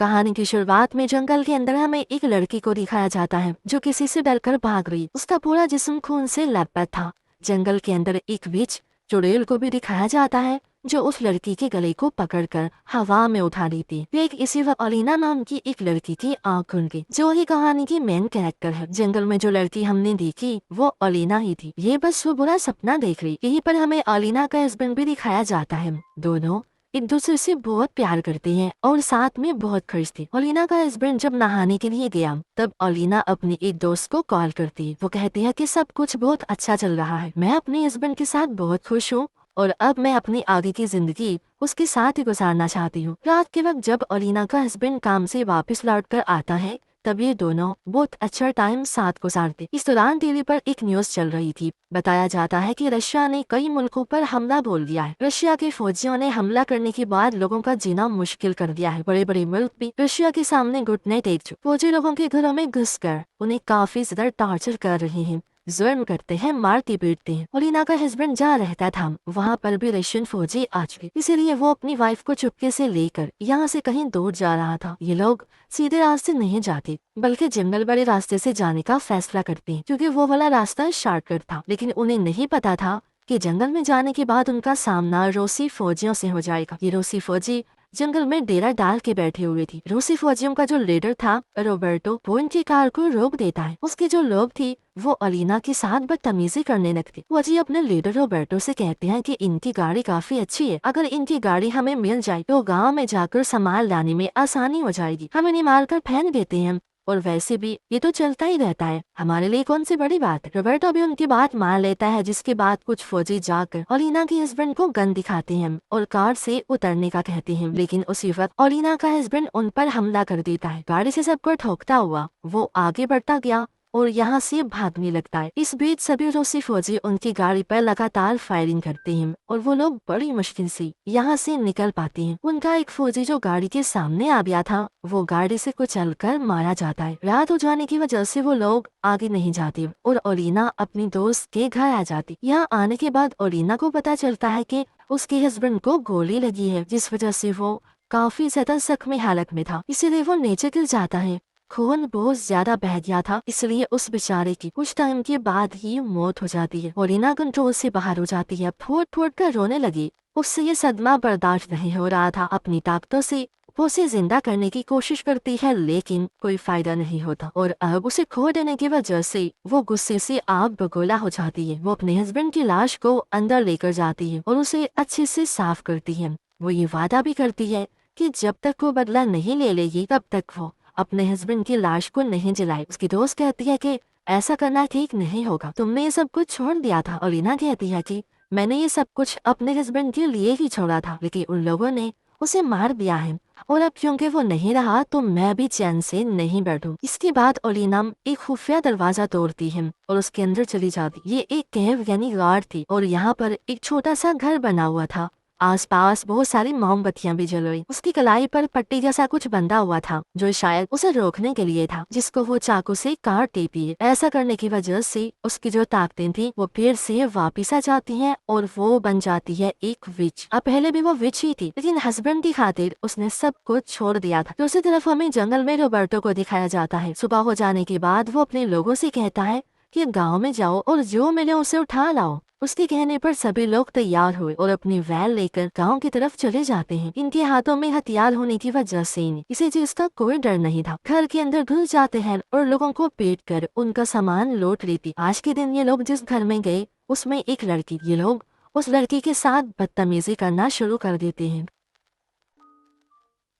कहानी की शुरुआत में जंगल के अंदर हमें एक लड़की को दिखाया जाता है जो किसी से डरकर भाग रही। उसका पूरा जिस्म खून से लथपथ था। जंगल के अंदर एक विच चुड़ैल को भी दिखाया जाता है जो उस लड़की के गले को पकड़कर हवा में उठा रही थी। एक इसी वक्त अलीना नाम की एक लड़की की आँख खुल गई जो ही कहानी की मेन कैरेक्टर है। जंगल में जो लड़की हमने देखी वो अलीना ही थी। ये बस वो बुरा सपना देख रही। यहीं पर हमें अलीना का हस्बैंड भी दिखाया जाता है। दोनों एक दूसरे से बहुत प्यार करते हैं और साथ में बहुत खुश थे। अलीना का हस्बैंड जब नहाने के लिए गया तब अलीना अपनी एक दोस्त को कॉल करती है। वो कहती है कि सब कुछ बहुत अच्छा चल रहा है, मैं अपने हस्बैंड के साथ बहुत खुश हूँ और अब मैं अपनी आगे की जिंदगी उसके साथ ही गुजारना चाहती हूँ। रात के वक्त जब अलीना का हस्बैंड काम से वापस लौट कर आता है तब ये दोनों बहुत अच्छा टाइम साथ गुजारते। इस दौरान टीवी पर एक न्यूज चल रही थी। बताया जाता है कि रशिया ने कई मुल्कों पर हमला बोल दिया है। रशिया के फौजियों ने हमला करने के बाद लोगों का जीना मुश्किल कर दिया है। बड़े बड़े मुल्क भी रशिया के सामने घुटने टेक चुके। फौजी लोगों के घरों में घुसकर उन्हें काफी ज्यादा टॉर्चर कर रहे हैं, जुल्म करते हैं, मारते पीटते हैं। अलीना का हस्बैंड जहाँ रहता था वहाँ पर भी रशियन फौजी आ चुके, इसीलिए वो अपनी वाइफ को चुपके से लेकर यहाँ से कहीं दूर जा रहा था। ये लोग सीधे रास्ते नहीं जाते बल्कि जंगल वाले रास्ते से जाने का फैसला करते हैं क्योंकि वो वाला रास्ता शॉर्टकट था। लेकिन उन्हें नहीं पता था कि जंगल में जाने के बाद उनका सामना रूसी फौजियों से हो जाएगा। ये रूसी फौजी जंगल में डेरा डाल के बैठे हुए थी। रूसी फौजियों का जो लीडर था रोबर्टो वो इनकी कार को रोक देता है। उसके जो लोग थी वो अलीना के साथ बदतमीजी करने लगती। वो जी अपने लीडर रोबर्टो से कहते हैं कि इनकी गाड़ी काफी अच्छी है, अगर इनकी गाड़ी हमें मिल जाए तो गांव में जाकर सामान लाने में आसानी हो जाएगी, हम इन्हें मारकर फेंक देते हैं और वैसे भी ये तो चलता ही रहता है, हमारे लिए कौन सी बड़ी बात है। रोबर्टो भी उनकी बात मान लेता है जिसके बाद कुछ फौजी जाकर अलीना के हस्बैंड को गन दिखाते हैं और कार से उतरने का कहते हैं। लेकिन उसी वक्त अलीना का हस्बैंड उन पर हमला कर देता है। गाड़ी से सबको ठोकता हुआ वो आगे बढ़ता गया और यहाँ से भागने लगता है। इस बीच सभी रूसी फौजी उनकी गाड़ी पर लगातार फायरिंग करते हैं और वो लोग बड़ी मुश्किल से यहाँ से निकल पाते हैं। उनका एक फौजी जो गाड़ी के सामने आ गया था वो गाड़ी से कुचलकर मारा जाता है। रात हो जाने की वजह से वो लोग आगे नहीं जाते और अलीना अपनी दोस्त के घर आ जाती। यहाँ आने के बाद अलीना को पता चलता है कि उसके हस्बैंड को गोली लगी है जिस वजह से वो काफी ज्यादा जख्मी हालत में था, इसीलिए वो नीचे गिर जाता है। खून बहुत ज्यादा बह गया था इसलिए उस बेचारे की कुछ टाइम के बाद ही मौत हो जाती है। अलीना कंट्रोल से बाहर हो जाती है, फूट फूट कर रोने लगी। उससे ये सदमा बर्दाश्त नहीं हो रहा था। अपनी ताकतों से वो उसे जिंदा करने की कोशिश करती है लेकिन कोई फायदा नहीं होता और अब उसे खो देने की वजह से वो गुस्से से आग बगोला हो जाती है। वो अपने हस्बैंड की लाश को अंदर लेकर जाती है और उसे अच्छे से साफ करती है। वो ये वादा भी करती है कि जब तक वो बदला नहीं ले लेगी तब तक वो अपने हस्बैंड की लाश को नहीं जलाई। उसकी दोस्त कहती है कि ऐसा करना ठीक नहीं होगा, तुमने ये सब कुछ छोड़ दिया था। अलीना कहती है कि मैंने ये सब कुछ अपने हस्बैंड के लिए ही छोड़ा था लेकिन उन लोगों ने उसे मार दिया है और अब क्योंकि वो नहीं रहा तो मैं भी चैन से नहीं बैठूं। इसके बाद अलीना एक खुफिया दरवाजा तोड़ती है और उसके अंदर चली जाती। ये एक केव यानी गार थी और यहाँ पर एक छोटा सा घर बना हुआ था। आसपास बहुत सारी मोमबत्तियां भी जल रही। उसकी कलाई पर पट्टी जैसा कुछ बंधा हुआ था जो शायद उसे रोकने के लिए था, जिसको वो चाकू से काट देती है। ऐसा करने की वजह से उसकी जो ताकतें थी वो फिर से वापिस आ जाती हैं और वो बन जाती है एक विच। अब पहले भी वो विच ही थी लेकिन हस्बैंड की खातिर उसने सब कुछ छोड़ दिया था। दूसरी तरफ हमें जंगल में रोबर्टो को दिखाया जाता है। सुबह हो जाने के बाद वो अपने लोगों से कहता है कि गाँव में जाओ और जो मिले उसे उठा लाओ। उसके कहने पर सभी लोग तैयार हुए और अपनी वैन लेकर गांव की तरफ चले जाते हैं। इनके हाथों में हथियार होने की वजह से इसे चीज का कोई डर नहीं था। घर के अंदर घुस जाते हैं और लोगों को पीट कर उनका सामान लूट लेती। आज के दिन ये लोग जिस घर में गए उसमें एक लड़की, ये लोग उस लड़की के साथ बदतमीजी करना शुरू कर देते हैं।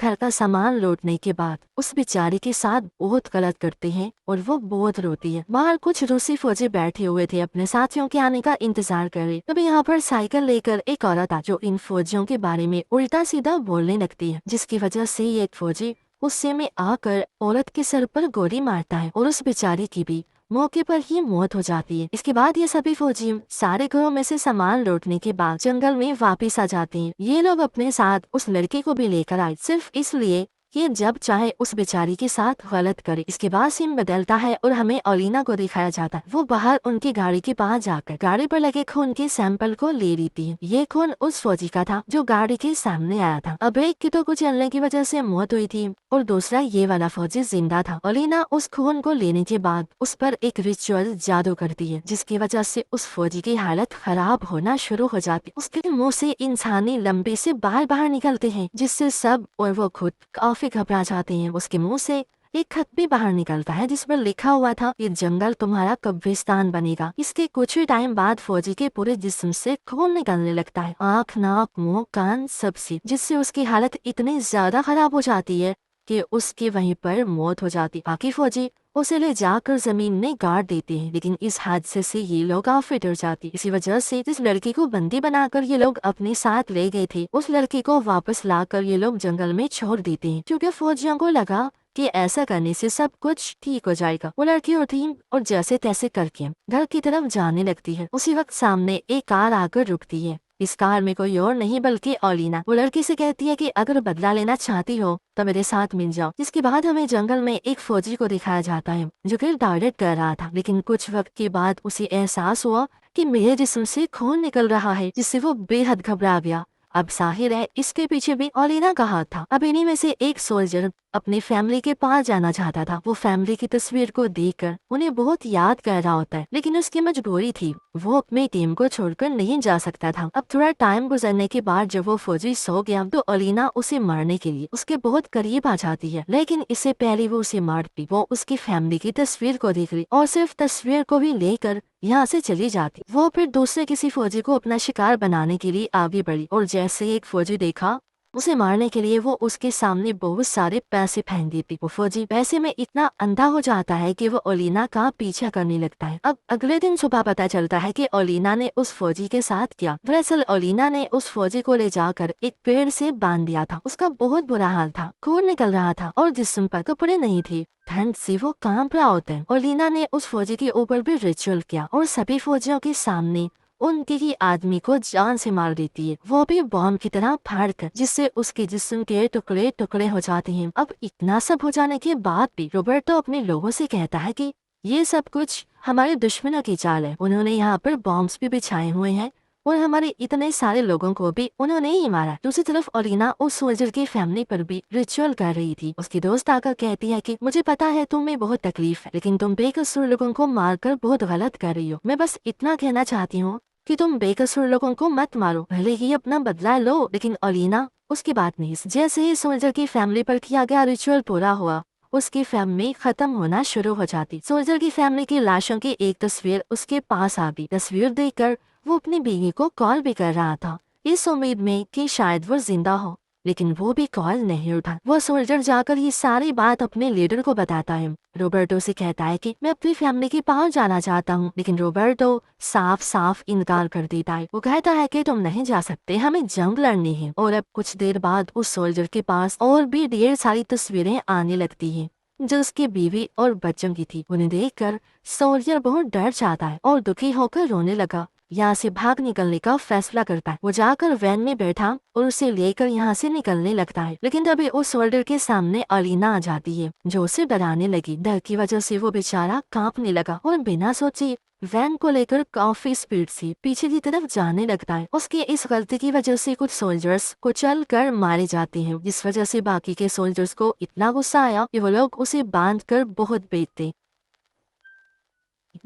घर का सामान लौटने के बाद उस बेचारी के साथ बहुत गलत करते हैं और वो बहुत रोती है। बाहर कुछ रूसी फौजी बैठे हुए थे अपने साथियों के आने का इंतजार कर रहे। तभी यहाँ पर साइकिल लेकर एक औरत आ जो इन फौजियों के बारे में उल्टा सीधा बोलने लगती है, जिसकी वजह से ये एक फौजी गुस्से में आकर औरत के सर पर गोली मारता है और उस बेचारी की भी मौके पर ही मौत हो जाती है। इसके बाद ये सभी फौजी सारे घरों में से सामान लौटने के बाद जंगल में वापस आ जाते हैं। ये लोग अपने साथ उस लड़के को भी लेकर आए सिर्फ इसलिए ये जब चाहे उस बेचारी के साथ गलत करे। इसके बाद सीन बदलता है और हमें ओलिना को दिखाया जाता है। वो बाहर उनकी गाड़ी के पास जाकर गाड़ी पर लगे खून के सैंपल को ले रही थी। ये खून उस फौजी का था जो गाड़ी के सामने आया था। अब एक की तो कुछ चलने की वजह से मौत हुई थी और दूसरा ये वाला फौजी जिंदा था। ओलिना उस खून को लेने के बाद उस पर एक रिचुअल जादू करती है, जिसकी वजह से उस फौजी की हालत खराब होना शुरू हो जाती। उसके मुंह से इंसानी लंबे से बाल बाहर निकलते हैं, जिससे सब और वो खुद काफी घबरा जाते हैं। उसके मुंह से एक खत भी बाहर निकलता है जिस पर लिखा हुआ था, ये जंगल तुम्हारा कब्रिस्तान बनेगा। इसके कुछ ही टाइम बाद फौजी के पूरे जिस्म से खून निकलने लगता है, आँख, नाक, मुंह, कान, सबसे, जिससे उसकी हालत इतनी ज्यादा खराब हो जाती है कि उसकी वहीं पर मौत हो जाती। बाकी फौजी उसे ले जाकर जमीन में गाड़ देते हैं, लेकिन इस हादसे से ये लोग काफी डर जाती। इसी वजह से जिस लड़की को बंदी बनाकर ये लोग अपने साथ ले गए थे, उस लड़की को वापस लाकर ये लोग जंगल में छोड़ देते हैं, क्योंकि फौजियों को लगा कि ऐसा करने से सब कुछ ठीक हो जाएगा। वो लड़की उठी और जैसे तैसे करके घर की तरफ जाने लगती है। उसी वक्त सामने एक कार आकर रुकती है। इस कार में कोई और नहीं बल्कि ओलिना। वो लड़की से कहती है कि अगर बदला लेना चाहती हो तो मेरे साथ मिल जाओ। जिसके बाद हमें जंगल में एक फौजी को दिखाया जाता है जो कि टॉयलेट कर रहा था, लेकिन कुछ वक्त के बाद उसे एहसास हुआ कि मेरे जिस्म से खून निकल रहा है, जिससे वो बेहद घबरा गया। अब जाहिर है इसके पीछे भी ओलिना का हाथ था। अब इन्हीं में से एक सोल्जर अपने फैमिली के पास जाना चाहता था। वो फैमिली की तस्वीर को देखकर उन्हें बहुत याद कर रहा होता है, लेकिन उसकी मजबूरी थी, वो अपनी टीम को छोड़कर नहीं जा सकता था। अब थोड़ा टाइम गुजरने के बाद जब वो फौजी सो गया तो ओलिना उसे मारने के लिए उसके बहुत करीब आ जाती है, लेकिन इससे पहले वो उसे मारती, वो उसकी फैमिली की तस्वीर को देख रही और सिर्फ तस्वीर को भी लेकर यहाँ से चली जाती। वो फिर दूसरे किसी फौजी को अपना शिकार बनाने के लिए आगे बढ़ी और जैसे एक फौजी देखा उसे मारने के लिए वो उसके सामने बहुत सारे पैसे फेंक देती। वो फौजी पैसे में इतना अंधा हो जाता है कि वो ओलिना का पीछा करने लगता है। अब अगले दिन सुबह पता चलता है कि ओलिना ने उस फौजी के साथ किया। दरअसल ओलिना ने उस फौजी को ले जाकर एक पेड़ से बांध दिया था। उसका बहुत बुरा हाल था, खून निकल रहा था और जिस्म पर कपड़े नहीं थे। ठंड से वो कांप रहा होता है। ओलिना ने उस फौजी के ऊपर भी रिचुअल किया और सभी फौजियों के सामने उनके ही आदमी को जान से मार देती है, वो भी बॉम्ब की तरह फाड़कर, जिससे उसके जिस्म के टुकड़े टुकड़े हो जाते हैं। अब इतना सब हो जाने के बाद भी रोबर्टो अपने लोगों से कहता है कि ये सब कुछ हमारे दुश्मनों की चाल है। उन्होंने यहाँ पर बॉम्ब्स भी बिछाए हुए हैं और हमारे इतने सारे लोगों को भी उन्होंने ही मारा। दूसरी तरफ ओलिना उस सोल्जर की फैमिली पर भी रिचुअल कर रही थी। उसकी दोस्त आकर कहती है कि मुझे पता है तुम्हें बहुत तकलीफ है, लेकिन तुम बेकसूर लोगों को मारकर बहुत गलत कर रही हो। मैं बस इतना कहना चाहती हूँ कि तुम बेकसूर लोगों को मत मारो, भले ही अपना बदला लो। लेकिन ओलिना उसकी बात नहीं। जैसे ही सोल्जर की फैमिली पर किया गया रिचुअल पूरा हुआ, उसकी फैमिली खत्म होना शुरू हो जाती। सोल्जर की फैमिली की लाशों की एक तस्वीर उसके पास आ गई। तस्वीर देखकर वो अपनी बीवी को कॉल भी कर रहा था, इस उम्मीद में कि शायद वो जिंदा हो, लेकिन वो भी कॉल नहीं उठा। वो सोल्जर जाकर ये सारी बात अपने लीडर को बताता है। रोबर्टो से कहता है कि मैं अपनी फैमिली के पास जाना चाहता हूँ, लेकिन रोबर्टो साफ साफ इनकार कर देता है। वो कहता है कि तुम नहीं जा सकते, हमें जंग लड़नी है। और अब कुछ देर बाद उस सोल्जर के पास और भी ढेर सारी तस्वीरें आने लगती हैं जो उसकी बीवी और बच्चों की थी। उन्हें देखकर सोल्जर बहुत डर जाता है और दुखी होकर रोने लगा। यहाँ से भाग निकलने का फैसला करता है। वो जाकर वैन में बैठा और उसे लेकर यहाँ से निकलने लगता है, लेकिन तभी उस सोल्जर के सामने ओलिना आ जाती है जो उसे डराने लगी। डर की वजह से वो बेचारा कांपने लगा और बिना सोचे वैन को लेकर काफी स्पीड से पीछे की तरफ जाने लगता है। उसकी इस गलती की वजह से कुछ सोल्जर्स कुचल कर मारे जाते हैं, जिस वजह से बाकी के सोल्जर्स को इतना गुस्सा आया कि वो लोग उसे बांध कर बहुत पीटते।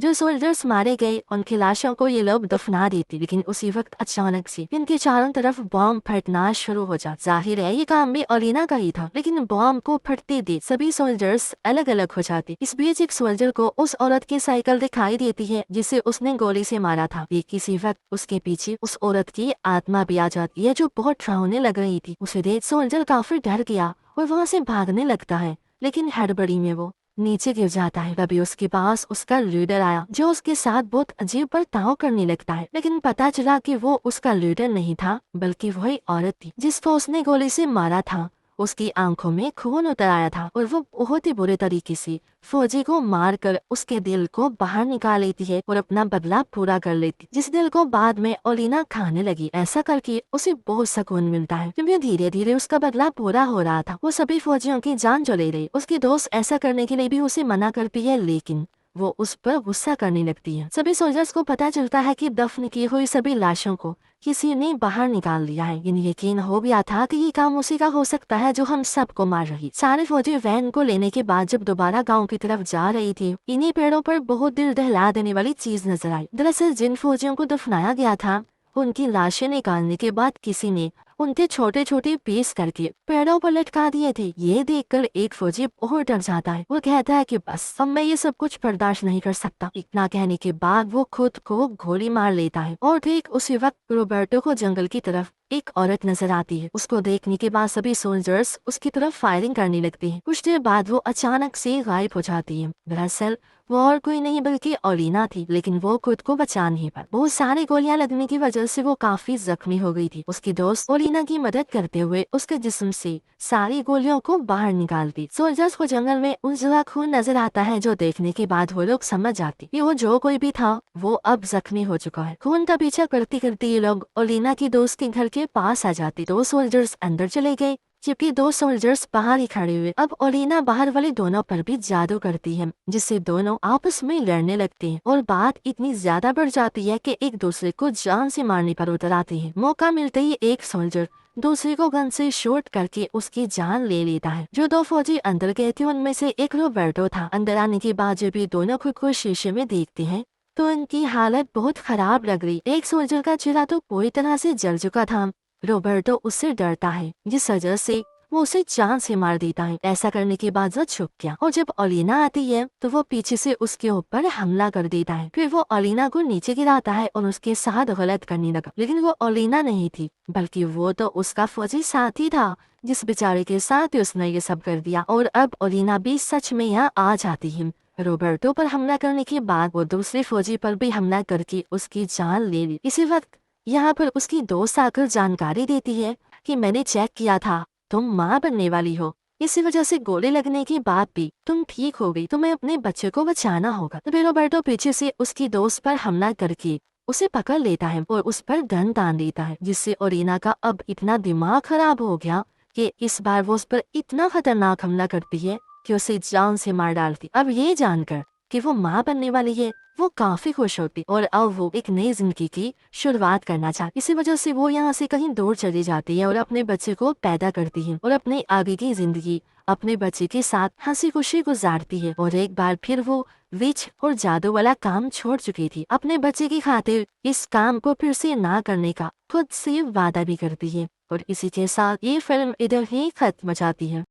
जो सोल्जर्स मारे गए उनकी लाशों को ये लोग दफना देते, लेकिन उसी वक्त अचानक से इनके चारों तरफ बॉम्ब फटना शुरू हो जाता। जाहिर है ये काम भी ओलिना का ही था, लेकिन बॉम्ब को फटते देख सभी सोल्जर्स अलग अलग हो जाते। इस बीच एक सोल्जर को उस औरत की साइकिल दिखाई देती है जिसे उसने गोली से मारा था। किसी वक्त उसके पीछे उस औरत की आत्मा भी आ जाती है जो बहुत रोने लग रही थी। उसे देख सोल्जर काफी डर गया और वहाँ से भागने लगता है, लेकिन हड़बड़ी में वो नीचे गिर जाता है। तभी उसके पास उसका लीडर आया जो उसके साथ बहुत अजीब बर्ताव करने लगता है, लेकिन पता चला कि वो उसका लीडर नहीं था बल्कि वही औरत थी जिसको उसने गोली से मारा था। उसकी आंखों में खून उतर आया था और वो बहुत ही बुरे तरीके से फौजी को मारकर उसके दिल को बाहर निकाल लेती है और अपना बदला पूरा कर लेती, जिस दिल को बाद में ओलिना खाने लगी। ऐसा करके उसे बहुत सुकून मिलता है क्योंकि धीरे धीरे उसका बदला पूरा हो रहा था। वो सभी फौजियों की जान जो ले रही, उसकी दोस्त ऐसा करने के लिए भी उसे मना करती है, लेकिन वो उस पर गुस्सा करने लगती है। सभी सोल्जर्स को पता चलता है कि दफन की हुई सभी लाशों को किसी ने बाहर निकाल दिया है। इन्हें यकीन हो गया था कि ये काम उसी का हो सकता है जो हम सबको मार रही। सारे फौजी वैन को लेने के बाद जब दोबारा गांव की तरफ जा रही थी, इन्हीं पेड़ों पर बहुत दिल दहला देने वाली चीज नजर आई। दरअसल जिन फौजियों को दफनाया गया था, उनकी लाशें निकालने के बाद किसी ने उनके छोटे छोटे पीस करके पेड़ों पर लटका दिए थे। ये देखकर एक फौजी बहुत डर जाता है। वो कहता है कि बस अब मैं ये सब कुछ बर्दाश्त नहीं कर सकता। इतना कहने के बाद वो खुद को गोली मार लेता है और ठीक उसी वक्त रोबर्टो को जंगल की तरफ एक औरत नजर आती है। उसको देखने के बाद सभी सोल्जर्स उसकी तरफ फायरिंग करने लगते हैं। कुछ देर बाद वो अचानक से गायब हो जाती है। दरअसल वो और कोई नहीं बल्कि ओलिना थी, लेकिन वो खुद को बचा नहीं पाई। बहुत सारी गोलियां लगने की वजह से वो काफी जख्मी हो गई थी। उसकी दोस्त ओलिना की मदद करते हुए उसके जिस्म से सारी गोलियों को बाहर निकाल दी। सोल्जर्स को जंगल में उस जगह खून नजर आता है, जो देखने के बाद वो लोग समझ जाते कि वो जो कोई भी था वो अब जख्मी हो चुका है। खून का पीछा करते करते ये लोग ओलिना की दोस्त के घर के पास आ जाते। दो सोल्जर्स अंदर चले गए जबकि दो सोल्जर्स बाहर ही खड़े हुए। अब ओलिना बाहर वाले दोनों पर भी जादू करती है, जिससे दोनों आपस में लड़ने लगते हैं और बात इतनी ज्यादा बढ़ जाती है कि एक दूसरे को जान से मारने पर उतर आते हैं। मौका मिलते ही एक सोल्जर दूसरे को गन से शूट करके उसकी जान ले लेता है। जो दो फौजी अंदर गए थे उनमें से एक रोबर्टो था। अंदर आने के बाद जब ये दोनों खुद को शीशे में देखते हैं तो उनकी हालत बहुत खराब लग रही। एक सोल्जर का चेहरा तो पूरी तरह से जल चुका था। रोबर्टो उससे डरता है, जिस वजह से वो उसे जान से मार देता है। ऐसा करने के बाद वो छुप गया और जब ओलिना आती है तो वो पीछे से उसके ऊपर हमला कर देता है। फिर वो ओलिना को नीचे गिराता है और उसके साथ गलत करने लगा, लेकिन वो ओलिना नहीं थी बल्कि वो तो उसका फौजी साथी था, जिस बेचारे के साथ उसने ये सब कर दिया। और अब ओलिना भी सच में यहाँ आ जाती है। रोबर्टो पर हमला करने के बाद वो दूसरे फौजी पर भी हमला करके उसकी जान ले ली। इसी वक्त यहाँ पर उसकी दोस्त आकर जानकारी देती है कि मैंने चेक किया था, तुम माँ बनने वाली हो। इसी वजह से गोली लगने के बाद भी तुम ठीक हो गई, तुम्हें अपने बच्चे को बचाना होगा। तो रोबर्टो पीछे से उसकी दोस्त पर हमला करके उसे पकड़ लेता है और उस पर गन तान देता है, जिससे ओलिना का अब इतना दिमाग खराब हो गया कि इस बार वो उस पर इतना खतरनाक हमला करती है कि उसे जान से मार डालती। अब ये जानकर कि वो माँ बनने वाली है, वो काफी खुश होती और अब वो एक नई जिंदगी की शुरुआत करना चाहती। इसी वजह से वो यहाँ से कहीं दूर चली जाती है और अपने बच्चे को पैदा करती है और अपने आगे की जिंदगी अपने बच्चे के साथ हंसी खुशी गुजारती है। और एक बार फिर वो विच और जादू वाला काम छोड़ चुकी थी। अपने बच्चे की खातिर इस काम को फिर से ना करने का खुद से वादा भी करती है। और इसी के साथ ये फिल्म इधर ही खत्म हो जाती है।